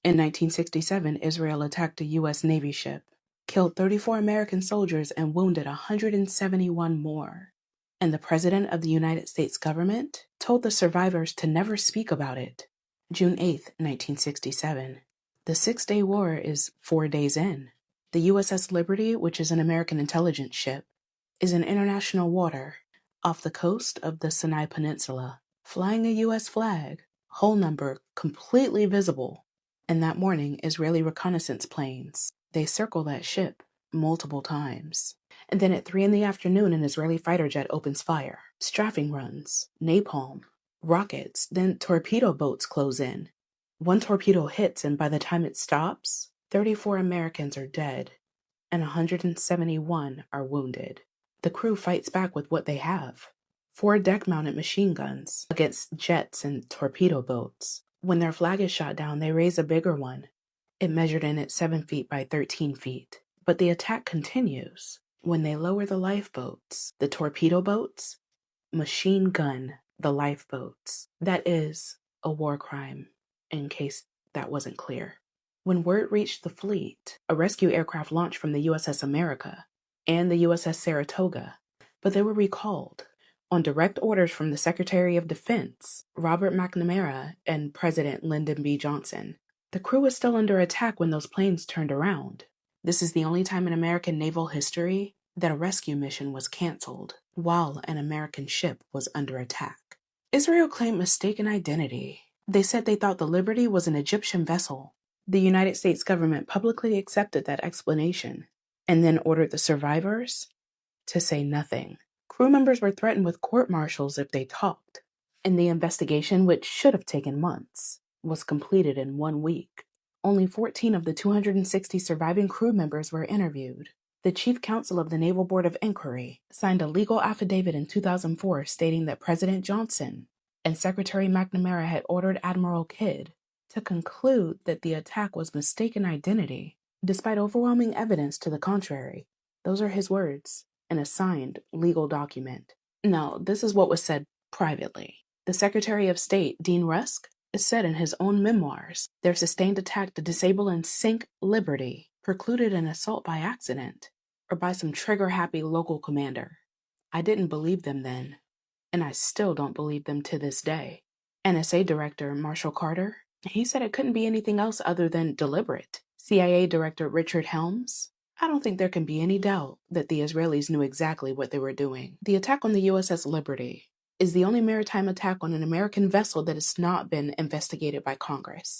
In 1967, Israel attacked a U.S. Navy ship, killed 34 American soldiers and wounded 171 more. And the President of the United States government told the survivors to never speak about it. June 8, 1967. The Six-Day War is 4 days in. The USS Liberty, which is an American intelligence ship, is in international water off the coast of the Sinai Peninsula, flying a U.S. flag, hull number completely visible. And that morning, Israeli reconnaissance planes, they circle that ship multiple times. And then at 3 in the afternoon, an Israeli fighter jet opens fire. Strafing runs, napalm, rockets, then torpedo boats close in. One torpedo hits, and by the time it stops, 34 Americans are dead and 171 are wounded. The crew fights back with what they have. 4 deck-mounted machine guns against jets and torpedo boats. When their flag is shot down, they raise a bigger one. It measured in at 7 feet by 13 feet. But the attack continues. When they lower the lifeboats, the torpedo boats, machine gun the lifeboats. That is a war crime, in case that wasn't clear. When word reached the fleet, a rescue aircraft launched from the USS America and the USS Saratoga, but they were recalled on direct orders from the Secretary of Defense, Robert McNamara, and President Lyndon B. Johnson. The crew was still under attack when those planes turned around. This is the only time in American naval history that a rescue mission was canceled while an American ship was under attack. Israel claimed mistaken identity. They said they thought the Liberty was an Egyptian vessel. The United States government publicly accepted that explanation and then ordered the survivors to say nothing. Crew members were threatened with court-martials if they talked, and the investigation, which should have taken months, was completed in 1 week. Only 14 of the 260 surviving crew members were interviewed. The Chief Counsel of the Naval Board of Inquiry signed a legal affidavit in 2004 stating that President Johnson and Secretary McNamara had ordered Admiral Kidd to conclude that the attack was mistaken identity, despite overwhelming evidence to the contrary. Those are his words in a signed legal document. Now, this is what was said privately. The Secretary of State, Dean Rusk, said in his own memoirs, their sustained attack to disable and sink Liberty precluded an assault by accident or by some trigger-happy local commander. I didn't believe them then, and I still don't believe them to this day. NSA Director Marshall Carter, he said it couldn't be anything else other than deliberate. CIA Director Richard Helms, I don't think there can be any doubt that the Israelis knew exactly what they were doing. The attack on the USS Liberty is the only maritime attack on an American vessel that has not been investigated by Congress.